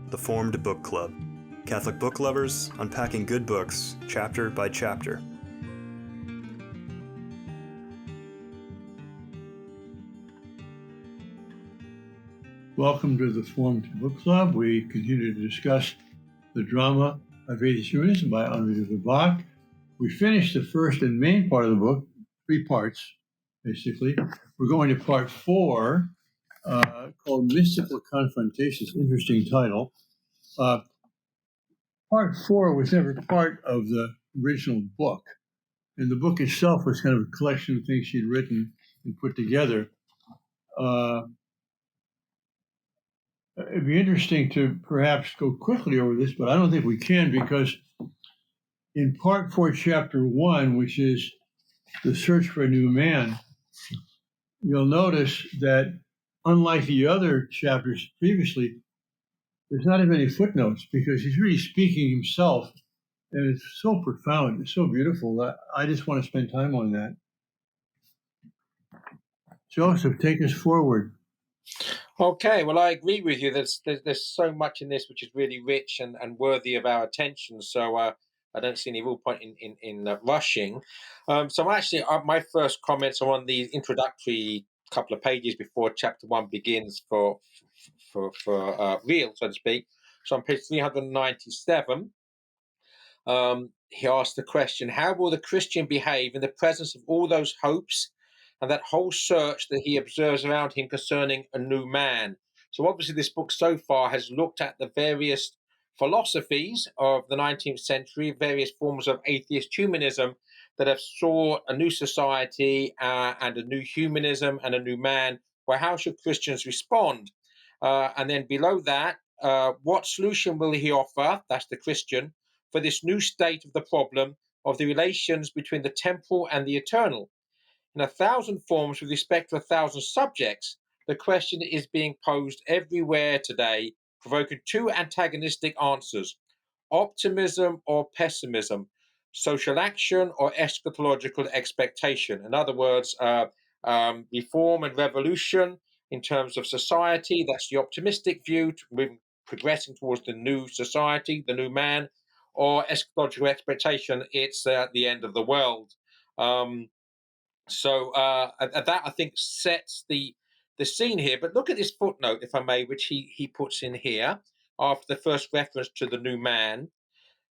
The Formed Book Club. Catholic book lovers unpacking good books, chapter by chapter. Welcome to the Formed Book Club. We continue to discuss the drama of Atheist Humanism by Lubac. We finished the first and main part of the book, 3 parts, basically. We're going to part 4, called Mystical Confrontations. Interesting title. Part 4 was never part of the original book, and the book itself was kind of a collection of things she'd written and put together. It'd be interesting to perhaps go quickly over this, but I don't think we can, because in part 4, chapter 1, which is the search for a new man, you'll notice that unlike the other chapters previously, there's not even any footnotes, because he's really speaking himself, and it's so profound, it's so beautiful that I just want to spend time on that. Joseph, take us forward. Okay, well, I agree with you. There's so much in this which is really rich and worthy of our attention. So I don't see any real point in rushing. So actually, my first comments are on the introductory couple of pages before chapter 1 begins for real, so to speak. So on page 397, he asked the question: how will the Christian behave in the presence of all those hopes and that whole search that he observes around him concerning a new man? So obviously this book so far has looked at the various philosophies of the 19th century, various forms of atheist humanism that have sought a new society and a new humanism and a new man. Well, how should Christians respond? And then below that, what solution will he offer, that's the Christian, for this new state of the problem of the relations between the temporal and the eternal? In 1,000 forms with respect to 1,000 subjects, the question is being posed everywhere today, provoking 2 antagonistic answers: optimism or pessimism, social action or eschatological expectation. In other words, reform and revolution in terms of society, that's the optimistic view, progressing towards the new society, the new man, or eschatological expectation, it's the end of the world. So that, I think, sets the scene here. But look at this footnote, if I may, which he puts in here after the first reference to the new man.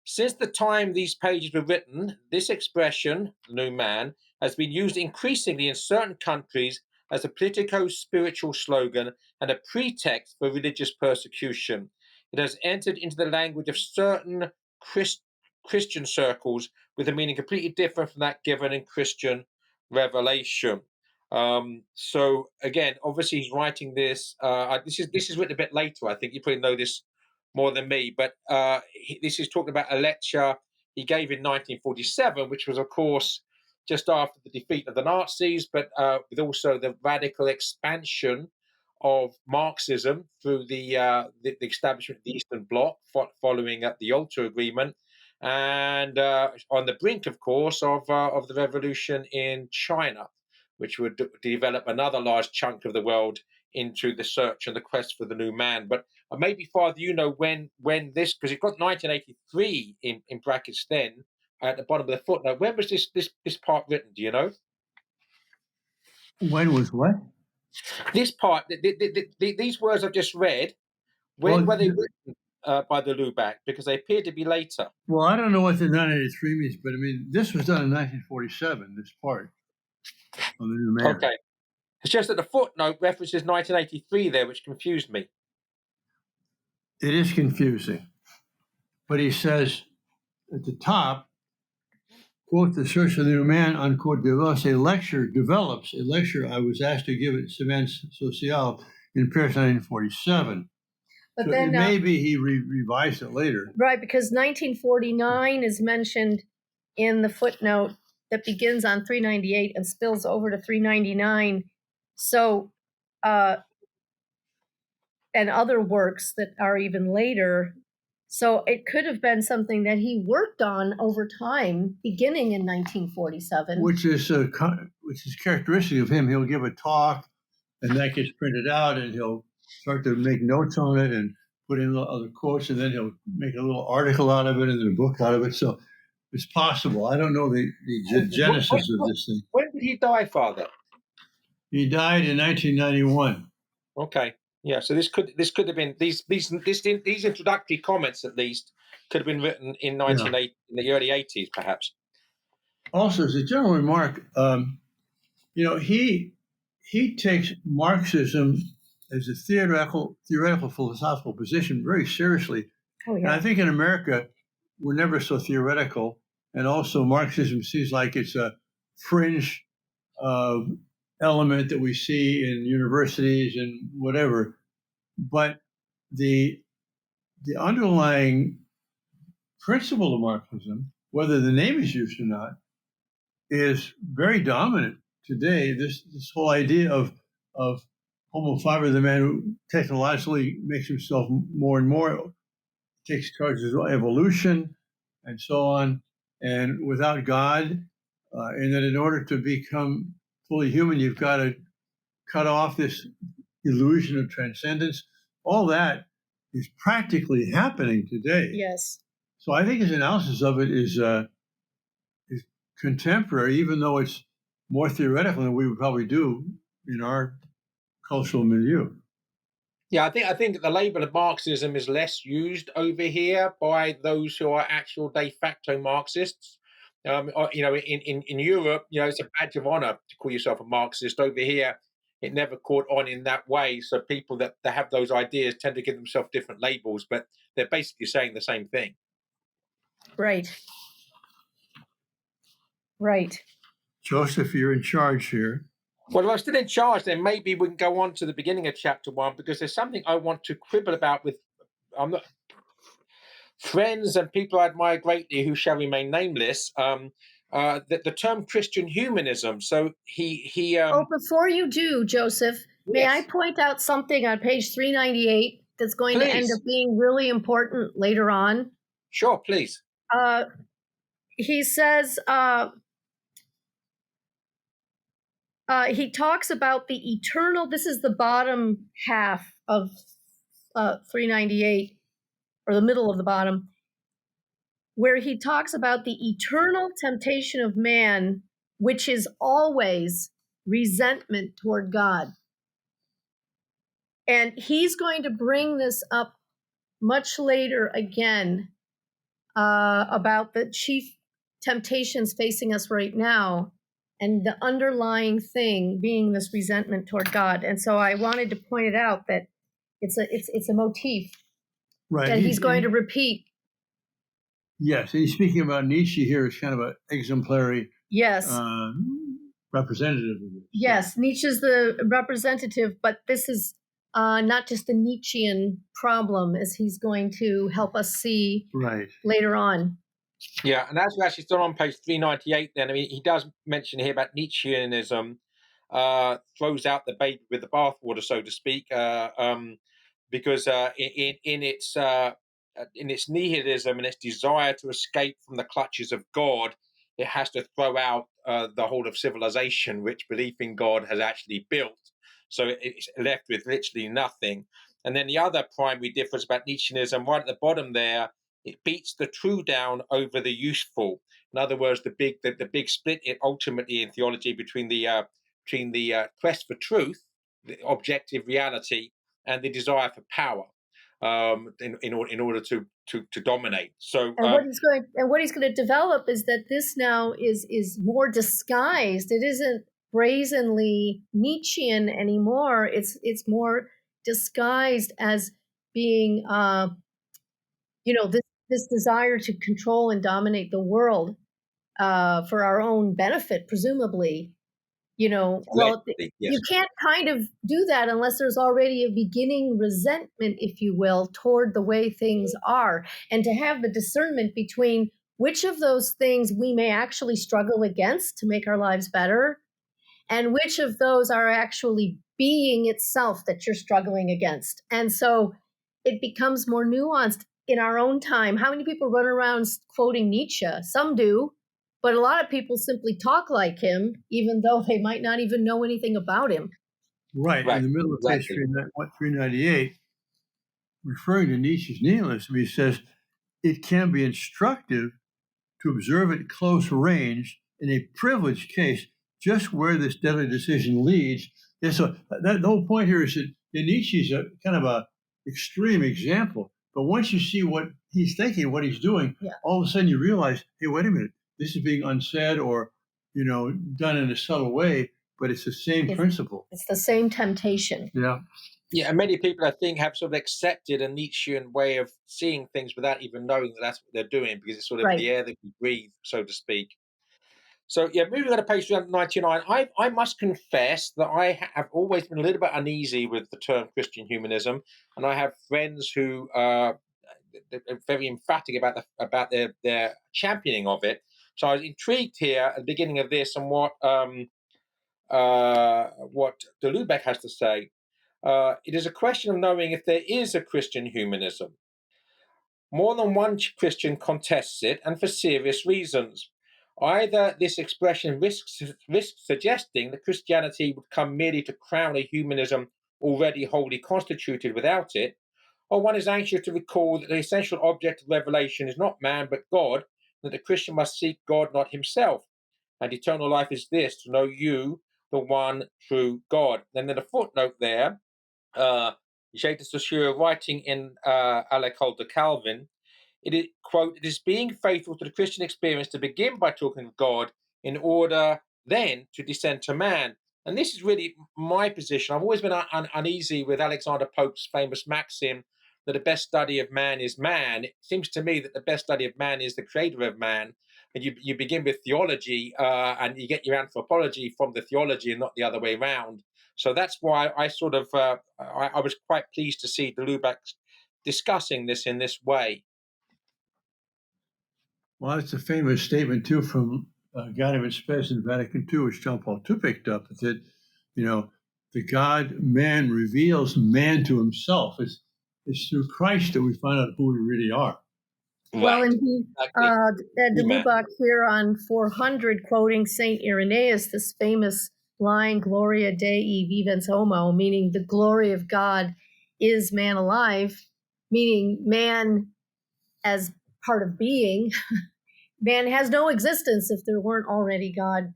Since the time these pages were written, this expression, the new man, has been used increasingly in certain countries as a politico-spiritual slogan and a pretext for religious persecution. It has entered into the language of certain Christian circles with a meaning completely different from that given in Christian revelation. So again, obviously he's writing this. This is written a bit later. I think you probably know this more than me, but this is talking about a lecture he gave in 1947, which was, of course, just after the defeat of the Nazis, but with also the radical expansion of Marxism through the establishment of the Eastern Bloc following the Yalta Agreement, and on the brink, of course, of the revolution in China, which would develop another large chunk of the world into the search and the quest for the new man. But maybe, Father, you know when this, because it got 1983 in brackets then at the bottom of the footnote. When was this part written? Do you know? When was what? This part, these words I've just read, when were they written by the Lubac? Because they appear to be later. Well, I don't know what the 983 means, but I mean, this was done in 1947, this part of the new man. Okay. It's just that the footnote references 1983 there, which confused me. It is confusing. But he says at the top, quote, the search for the new man, unquote, develops a lecture I was asked to give at Semaine Sociale in Paris 1947. But so then maybe he revised it later. Right, because 1949 is mentioned in the footnote that begins on 398 and spills over to 399. So, and other works that are even later. So it could have been something that he worked on over time, beginning in 1947. Which is characteristic of him. He'll give a talk, and that gets printed out, and he'll start to make notes on it and put in other quotes, and then he'll make a little article out of it and then a book out of it. So it's possible. I don't know the genesis of this thing. When did he die, Father? He died in 1991. Okay, yeah. So this could have been these introductory comments at least could have been written in 1980, in the early 80s, perhaps. Also, as a general remark, he takes Marxism as a theoretical philosophical position very seriously. Oh, And I yeah. think in America, we're never so theoretical. And also, Marxism seems like it's a fringe element that we see in universities and whatever. But the underlying principle of Marxism, whether the name is used or not, is very dominant today. This whole idea of Homo faber, the man who technologically makes himself more and more, takes charge of evolution and so on, and without God, and that in order to become fully human, you've got to cut off this illusion of transcendence. All that is practically happening today. Yes. So I think his analysis of it is contemporary, even though it's more theoretical than we would probably do in our cultural milieu. Yeah, I think the label of Marxism is less used over here by those who are actual de facto Marxists. In Europe, it's a badge of honor to call yourself a Marxist. Over here, it never caught on in that way. So people that have those ideas tend to give themselves different labels, but they're basically saying the same thing. Right. Right. Joseph, you're in charge here. Well, if I'm still in charge, then maybe we can go on to the beginning of chapter 1, because there's something I want to quibble about with friends and people I admire greatly who shall remain nameless. The term Christian humanism. So he. Before you do, Joseph, may I Yes. point out something on page 398 that's going to end Please. up being really important later on? Sure, please. He says he talks about the eternal. This is the bottom half of 398, or the middle of the bottom, where he talks about the eternal temptation of man, which is always resentment toward God. And he's going to bring this up much later again about the chief temptations facing us right now, and the underlying thing being this resentment toward God. And so I wanted to point it out that it's a motif that he's going to repeat. Yes, he's speaking about Nietzsche here as kind of an exemplary representative of it. Yes, Nietzsche's the representative, but this is not just a Nietzschean problem, as he's going to help us see later on. Yeah, and as we're actually still on page 398, then, I mean, he does mention here about Nietzscheanism, throws out the baby with the bathwater, so to speak, because in its nihilism and its desire to escape from the clutches of God, it has to throw out the whole of civilization, which belief in God has actually built. So it's left with literally nothing. And then the other primary difference about Nietzscheanism, right at the bottom there, it beats the true down over the useful. In other words, the big split ultimately in theology between the quest for truth, the objective reality, and the desire for power, in order to dominate. So what he's going to develop is that this now is more disguised. It isn't brazenly Nietzschean anymore. It's more disguised as being this desire to control and dominate the world for our own benefit, presumably. You can't kind of do that unless there's already a beginning resentment, if you will, toward the way things are. And to have the discernment between which of those things we may actually struggle against to make our lives better, and which of those are actually being itself that you're struggling against. And so it becomes more nuanced in our own time. How many people run around quoting Nietzsche? Some do. But a lot of people simply talk like him, even though they might not even know anything about him. Right. In the middle of page 398, referring to Nietzsche's nihilism, he says it can be instructive to observe at close range in a privileged case just where this deadly decision leads. And so the whole point here is that Nietzsche's a kind of a extreme example. But once you see what he's thinking, what he's doing, all of a sudden you realize, hey, wait a minute, this is being unsaid or done in a subtle way, but it's the same principle. It's the same temptation. Yeah. Yeah, and many people, I think, have sort of accepted a Nietzschean way of seeing things without even knowing that that's what they're doing, because it's sort of the air that we breathe, so to speak. So, yeah, moving on to page 399, I must confess that I have always been a little bit uneasy with the term Christian humanism, and I have friends who are very emphatic about their championing of it. So I was intrigued here at the beginning of this and what de Lubac has to say. It is a question of knowing if there is a Christian humanism. More than one Christian contests it, and for serious reasons. Either this expression risks suggesting that Christianity would come merely to crown a humanism already wholly constituted without it, or one is anxious to recall that the essential object of revelation is not man but God, and that the Christian must seek God, not himself. And eternal life is this, to know you, the one true God. And then a footnote there, Jacques de Saussure, writing in À l'école de Calvin, it is, quote, it is being faithful to the Christian experience to begin by talking of God in order then to descend to man. And this is really my position. I've always been uneasy with Alexander Pope's famous maxim that the best study of man is man. It seems to me that the best study of man is the creator of man. And you begin with theology and you get your anthropology from the theology and not the other way around. So that's why I sort of, I was quite pleased to see de Lubac discussing this in this way. Well, it's a famous statement, too, from Gaudium et Spes in Vatican II, which John Paul II picked up, that, the God-man reveals man to himself. It's through Christ that we find out who we really are. Well, and de Lubac here on 400, quoting St. Irenaeus, this famous line, Gloria Dei vivens homo, meaning the glory of God is man alive, meaning man as part of being. Man has no existence if there weren't already God.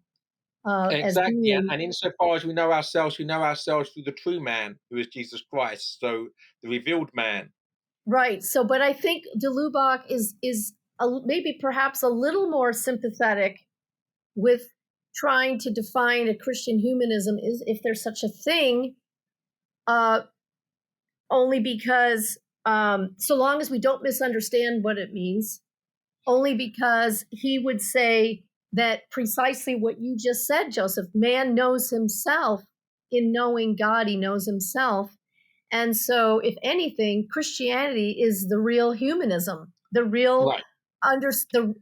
Exactly, and insofar as we know ourselves through the true man, who is Jesus Christ, so the revealed man. Right. So, but I think de Lubac is maybe perhaps a little more sympathetic with trying to define a Christian humanism, is if there's such a thing, only because so long as we don't misunderstand what it means, only because he would say that precisely what you just said, Joseph, man knows himself. In knowing God, he knows himself. And so, if anything, Christianity is the real humanism, the real the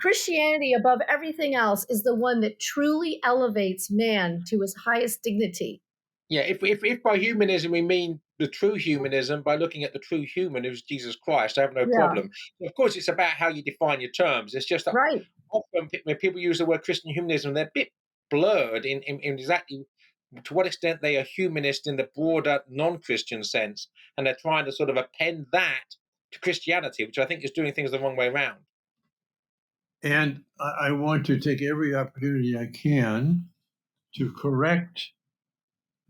Christianity above everything else is the one that truly elevates man to his highest dignity. Yeah, if by humanism we mean the true humanism, by looking at the true human who's Jesus Christ, I have no problem. Of course, it's about how you define your terms. It's just that often when people use the word Christian humanism, they're a bit blurred in exactly to what extent they are humanist in the broader non-Christian sense, and they're trying to sort of append that to Christianity, which I think is doing things the wrong way around. And I want to take every opportunity I can to correct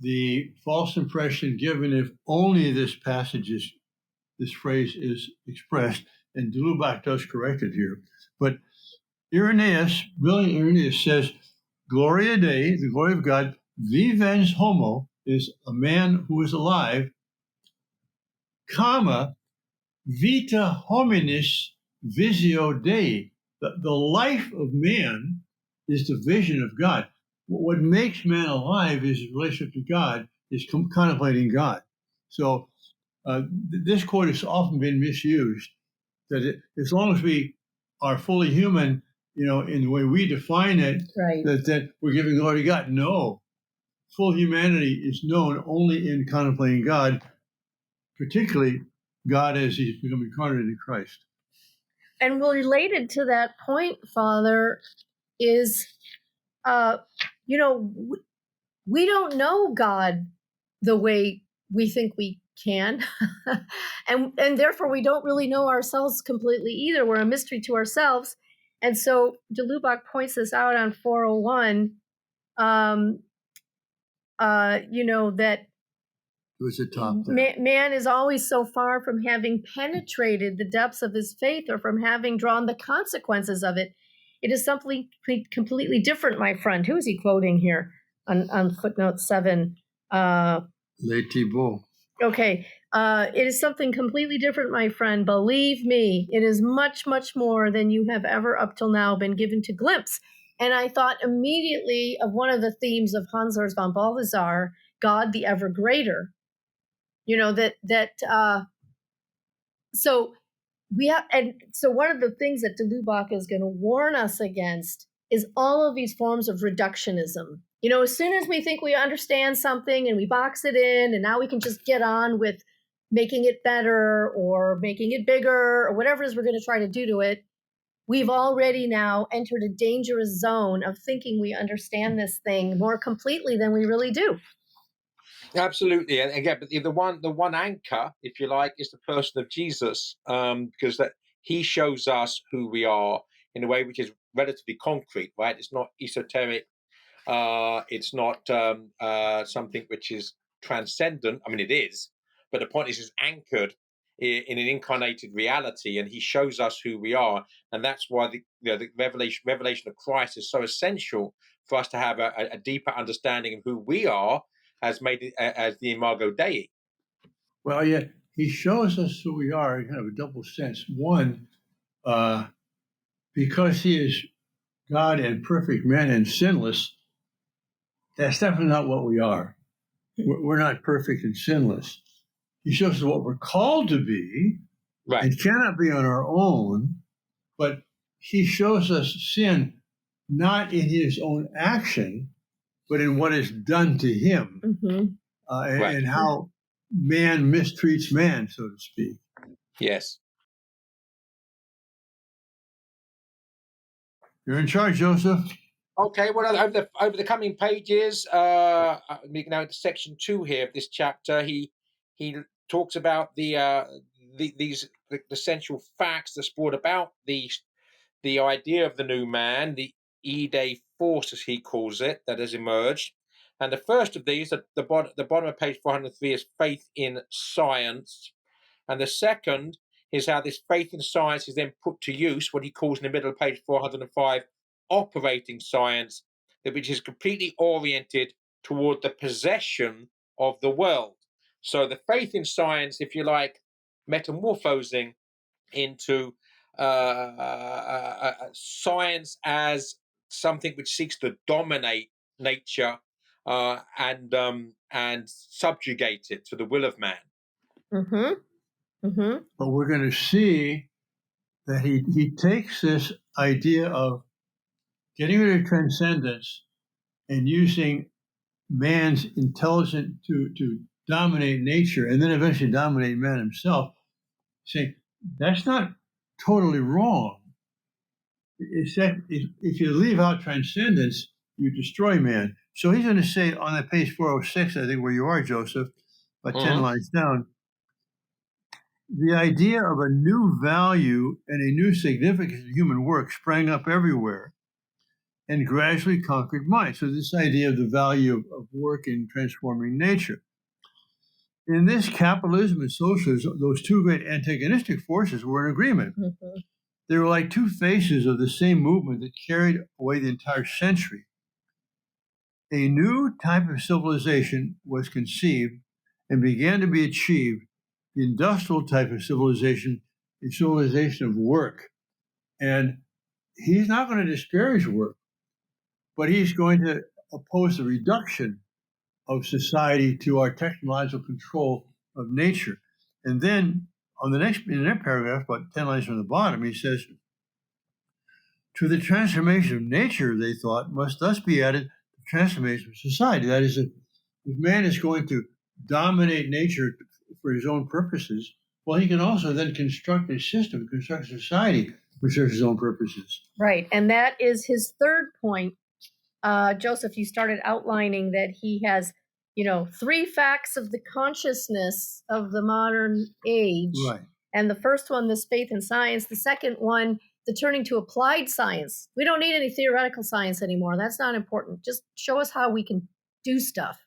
the false impression given if only this phrase is expressed, and de Lubac does correct it here. But Irenaeus, brilliant Irenaeus, says, Gloria Dei, the glory of God, vivens homo, is a man who is alive, comma, vita hominis visio Dei. The life of man is the vision of God. What makes man alive is his relationship to God, is contemplating God. So this quote has often been misused, that as long as we are fully human, in the way we define it, that we're giving glory to God. No, full humanity is known only in contemplating God, particularly God as he's become incarnate in Christ. And related to that point, Father, is, we don't know God the way we think we can. and therefore we don't really know ourselves completely either. We're a mystery to ourselves. And so de Lubac points this out on 401, that It was a top there. man is always so far from having penetrated the depths of his faith or from having drawn the consequences of it. It is something completely different, my friend. Who is he quoting here on footnote 7? Le Thibault. Okay. It is something completely different, my friend. Believe me, it is much, much more than you have ever up till now been given to glimpse. And I thought immediately of one of the themes of Hans Urs von Balthasar, God the ever greater. So we have, and so one of the things that de Lubac is going to warn us against is all of these forms of reductionism. As soon as we think we understand something and we box it in, and now we can just get on with making it better or making it bigger or whatever it is we're going to try to do to it, we've already now entered a dangerous zone of thinking we understand this thing more completely than we really do. Absolutely, and again, but the one anchor, if you like, is the person of Jesus, because that he shows us who we are in a way which is relatively concrete, right? It's not esoteric, it's not something which is transcendent. I mean, it is, but the point is, it's anchored in an incarnated reality, and he shows us who we are, and that's why the revelation of Christ is so essential for us to have a deeper understanding of who we are as made as the Imago Dei. Well, yeah, he shows us who we are in kind of a double sense. One, because he is God and perfect man and sinless, that's definitely not what we are. We're not perfect and sinless. He shows us what we're called to be, Right. and cannot be on our own, but he shows us sin not in his own action, but in what is done to him. Mm-hmm. Right. And how man mistreats man, so to speak. Yes. You're in charge, Joseph. Okay, well, over the coming pages, we can now to section 2 here of this chapter. He talks about the essential facts that's brought about the idea of the new man, the Ide force, as he calls it, that has emerged. And the first of these, at the bottom of page 403, is faith in science. And the second is how this faith in science is then put to use, what he calls in the middle of page 405, operating science, which is completely oriented toward the possession of the world. So the faith in science, if you like, metamorphosing into science as something which seeks to dominate nature and subjugate it to the will of man. Mm-hmm. Mm-hmm. But we're going to see that he takes this idea of getting rid of transcendence and using man's intelligence to dominate nature and then eventually dominate man himself, saying that's not totally wrong. It's that if you leave out transcendence, you destroy man. So he's going to say on that page 406, I think, where you are, Joseph, about 10 lines down, the idea of a new value and a new significance of human work sprang up everywhere and gradually conquered mind. So this idea of the value of work in transforming nature. In this, capitalism and socialism, those two great antagonistic forces were in agreement. Mm-hmm. They were like two faces of the same movement that carried away the entire century. A new type of civilization was conceived and began to be achieved, the industrial type of civilization, a civilization of work. And he's not going to disparage work, but he's going to oppose the reduction of society to our technological control of nature. And then in the next paragraph, about 10 lines from the bottom, he says, to the transformation of nature, they thought, must thus be added the transformation of society. That is, if man is going to dominate nature for his own purposes, well, he can also then construct a system, construct a society which serves his own purposes. Right. And that is his third point. Joseph, you started outlining that he has, 3 facts of the consciousness of the modern age. Right. And the first one, this faith in science. The second one, the turning to applied science. We don't need any theoretical science anymore. That's not important. Just show us how we can do stuff.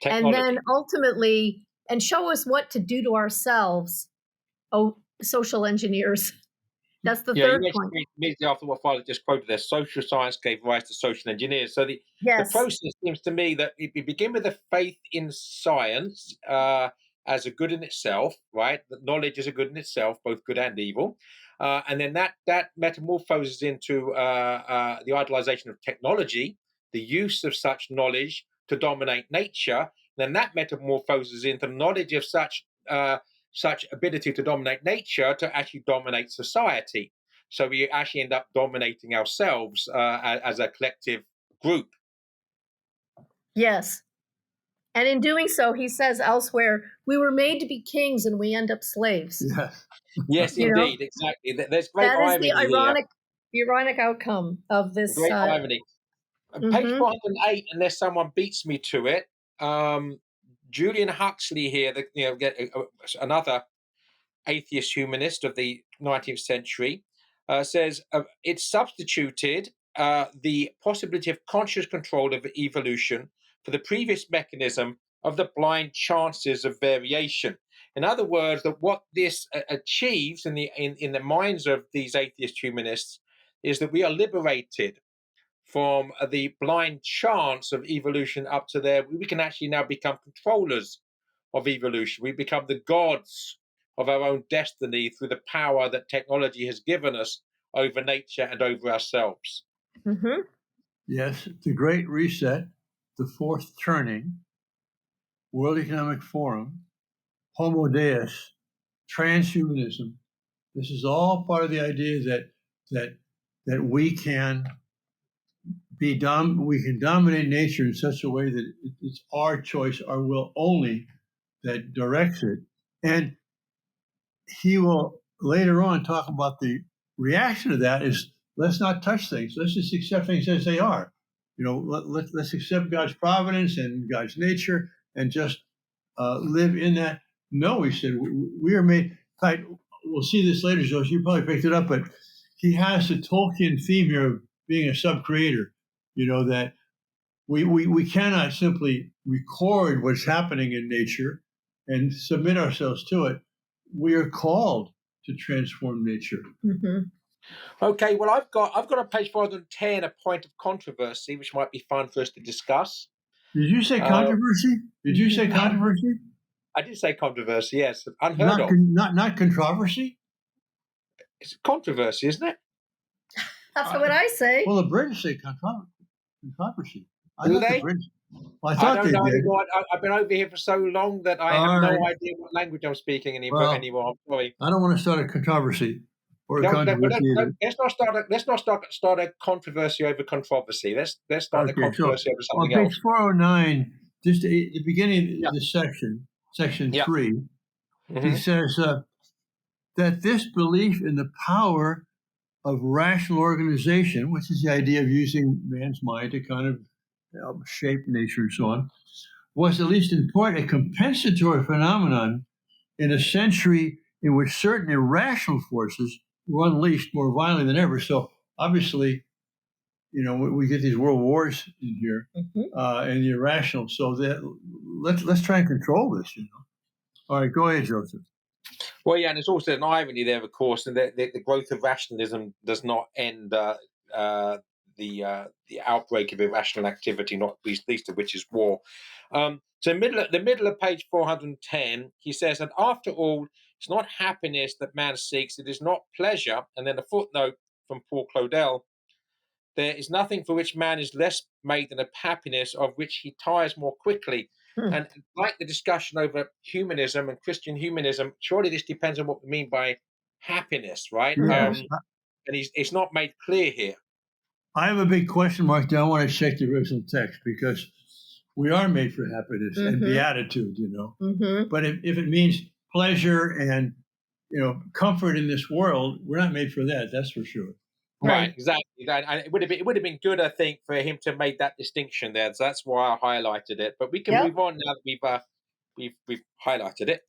Technology. And then ultimately, and show us what to do to ourselves. Oh, social engineers. That's the third you point. immediately after what Father just quoted there, social science gave rise to social engineers. So the Yes. process seems to me that we begin with a faith in science as a good in itself, right? That knowledge is a good in itself, both good and evil. And then that metamorphoses into the idolization of technology, the use of such knowledge to dominate nature. Then that metamorphoses into knowledge of such ability to dominate nature to actually dominate society. So we actually end up dominating ourselves as a collective group. Yes. And in doing so, he says elsewhere, we were made to be kings and we end up slaves. Yes. Yes, indeed, exactly. There's great that is irony the ironic outcome of this. Great irony. Page Mhm. 408, unless someone beats me to it, Julian Huxley here, another atheist humanist of the 19th century, says it substituted the possibility of conscious control of evolution for the previous mechanism of the blind chances of variation. In other words, that what this achieves in the minds of these atheist humanists is that we are liberated from the blind chance of evolution up to there. We can actually now become controllers of evolution. We become the gods of our own destiny through the power that technology has given us over nature and over ourselves. Mm-hmm. Yes, the Great Reset, the Fourth Turning, World Economic Forum, Homo Deus, transhumanism. This is all part of the idea that we can we can dominate nature in such a way that it's our choice, our will only that directs it. And he will later on talk about the reaction to that is let's not touch things. Let's just accept things as they are. Let's accept God's providence and God's nature and just live in that. No, he said, we are made. In fact, we'll see this later, Joe. You probably picked it up, but he has the Tolkien theme here of being a sub-creator. That we cannot simply record what's happening in nature and submit ourselves to it. We are called to transform nature. Mm-hmm. Okay, well, I've got on page 410 a point of controversy, which might be fun for us to discuss. Did you say controversy? Did you say controversy? I did say controversy, yes. Unheard of. Not controversy? It's controversy, isn't it? That's what I say. Well, the British say controversy. Do they? I thought don't they know did. anymore. I've been over here for so long that I have no idea what language I'm speaking anymore. I'm sorry. I don't want to start a controversy or a controversy either. Let's not start a controversy over controversy. Let's start a controversy over something on else. page 409, just at the beginning of this section 3, he says that this belief in the power of rational organization, which is the idea of using man's mind to kind of shape nature and so on, was at least in part a compensatory phenomenon in a century in which certain irrational forces were unleashed more violently than ever. So obviously, we get these world wars in here, and the irrational. So that let's try and control this. All right, go ahead, Joseph. Well, yeah, and there's also an irony there, of course, and the growth of rationalism does not end the outbreak of irrational activity, not least of which is war. So the middle of page 410, he says that after all, it's not happiness that man seeks; it is not pleasure. And then a footnote from Paul Claudel: there is nothing for which man is less made than of happiness, of which he tires more quickly. And like the discussion over humanism and Christian humanism, surely this depends on what we mean by happiness, right? Yes. And it's not made clear here. I have a big question mark there. I want to check the original text because we are made for happiness and beatitude, But if it means pleasure and comfort in this world, we're not made for that. That's for sure. Right, Right. exactly. And it would have been good, I think, for him to make that distinction there. So that's why I highlighted it. But we can Yep. move on now that we've highlighted it.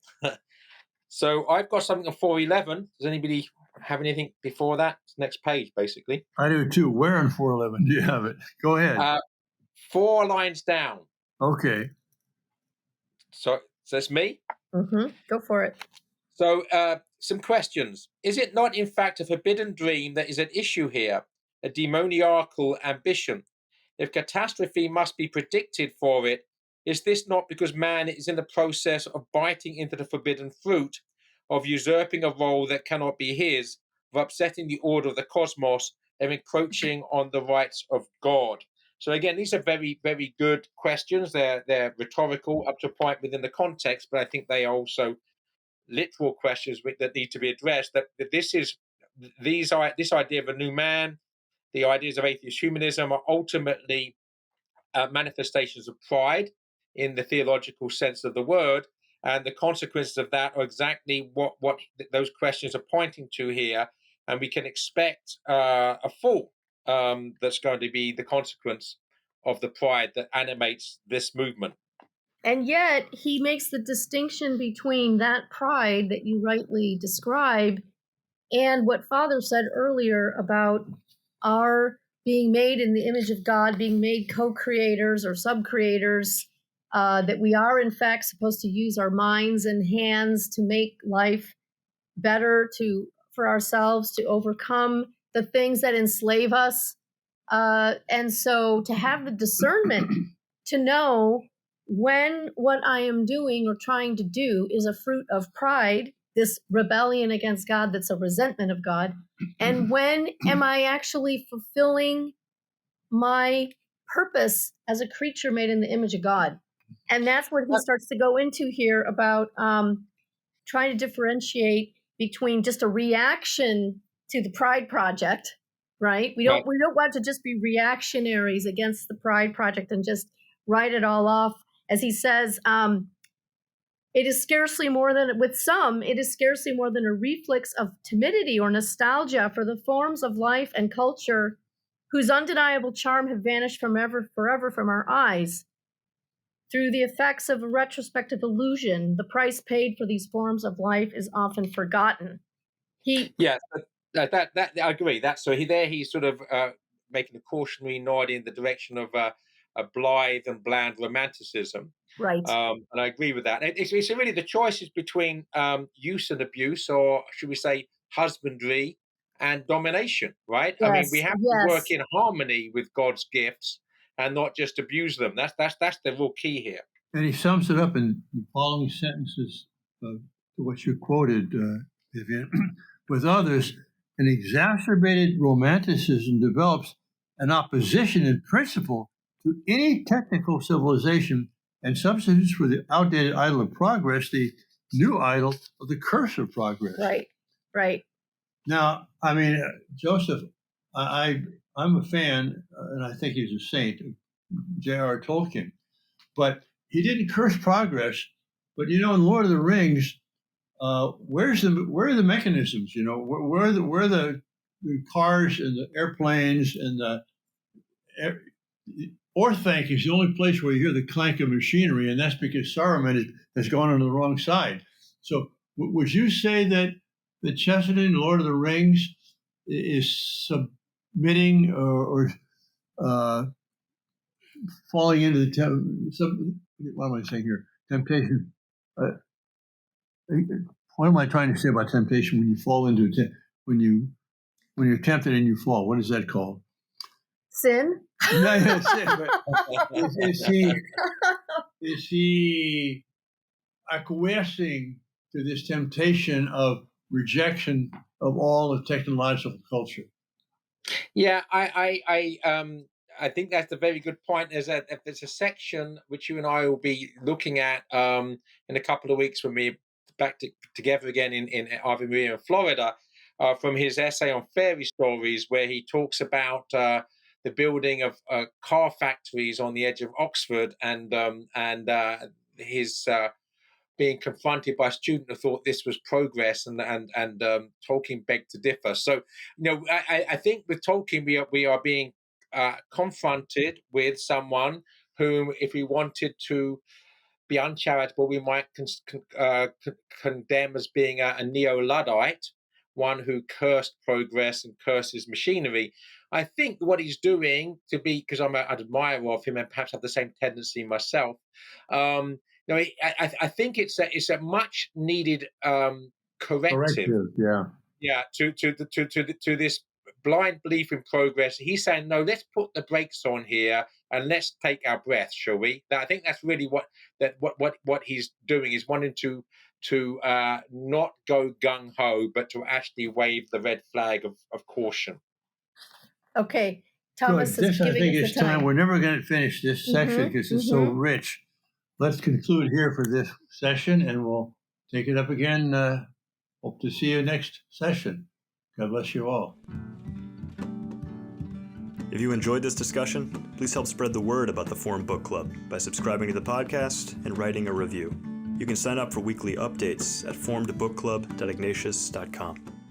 So I've got something on 411. Does anybody have anything before that? Next page, basically. I do too. Where in 411 do you have it? Go ahead. Uh, 4 lines down. Okay. So it's me. Go for it. So, some questions. Is it not, in fact, a forbidden dream that is at issue here, a demoniacal ambition? If catastrophe must be predicted for it, is this not because man is in the process of biting into the forbidden fruit, of usurping a role that cannot be his, of upsetting the order of the cosmos, and encroaching on the rights of God? So again, these are very, very good questions. They're rhetorical up to a point within the context, but I think they are also literal questions that need to be addressed. That this idea of a new man, the ideas of atheist humanism are ultimately manifestations of pride in the theological sense of the word, and the consequences of that are exactly what those questions are pointing to here, and we can expect a fall that's going to be the consequence of the pride that animates this movement. And yet he makes the distinction between that pride that you rightly describe and what Father said earlier about our being made in the image of God, being made co-creators or sub-creators, that we are in fact supposed to use our minds and hands to make life better, for ourselves, to overcome the things that enslave us. And so to have the discernment to know when what I am doing or trying to do is a fruit of pride, this rebellion against God that's a resentment of God, and when am I actually fulfilling my purpose as a creature made in the image of God? And that's what he starts to go into here about trying to differentiate between just a reaction to the Pride Project, right? We don't want to just be reactionaries against the Pride Project and just write it all off. As he says, it is scarcely more than, with some, it is scarcely more than a reflex of timidity or nostalgia for the forms of life and culture whose undeniable charm have vanished forever from our eyes. Through the effects of a retrospective illusion, the price paid for these forms of life is often forgotten. Yeah, that I agree. He's sort of making a cautionary nod in the direction of a blithe and bland romanticism. Right. And I agree with that. It's really the choices between use and abuse, or should we say husbandry and domination, right? I mean, we Yes. have to work Yes. in harmony with God's gifts and not just abuse them. That's the real key here. And he sums it up in the following sentences to what you quoted, Vivian. With others, an exacerbated romanticism develops an opposition in principle to any technical civilization and substitutes for the outdated idol of progress the new idol of the curse of progress. Right. Right. Now, I mean, Joseph, I'm a fan, and I think he's a saint of J.R. Tolkien, but he didn't curse progress. But in Lord of the Rings, where are the mechanisms? Where are the cars and the airplanes and the Orthanc is the only place where you hear the clank of machinery, and that's because Saruman has gone on the wrong side. So, would you say that the Chesterton, Lord of the Rings, is submitting or falling into the what am I saying here? Temptation. What am I trying to say about temptation? When you fall into when you're tempted and you fall, what is that called? Sin. No, sin. But is he acquiescing to this temptation of rejection of all of technological culture? Yeah, I think that's a very good point. There's a section which you and I will be looking at in a couple of weeks when we're together again in Ave Maria, Florida, from his essay on fairy stories, where he talks about the building of car factories on the edge of Oxford and his being confronted by a student who thought this was progress, and Tolkien begged to differ. So, I think with Tolkien we are being confronted with someone whom, if we wanted to be uncharitable, we might condemn as being a neo-Luddite, one who cursed progress and curses machinery. I think what he's doing, because I'm an admirer of him and perhaps have the same tendency myself, I think it's a much needed corrective. Yeah. Yeah, to this blind belief in progress. He's saying, no, let's put the brakes on here and let's take our breath, shall we? I think that's really what he's doing, is wanting to not go gung ho, but to actually wave the red flag of caution. Okay, Thomas Good. is This, I giving think, us is the time. time. We're never going to finish this section because it's so rich. Let's conclude here for this session, and we'll take it up again. Hope to see you next session. God bless you all. If you enjoyed this discussion, please help spread the word about the Forum Book Club by subscribing to the podcast and writing a review. You can sign up for weekly updates at formedbookclub.ignatius.com.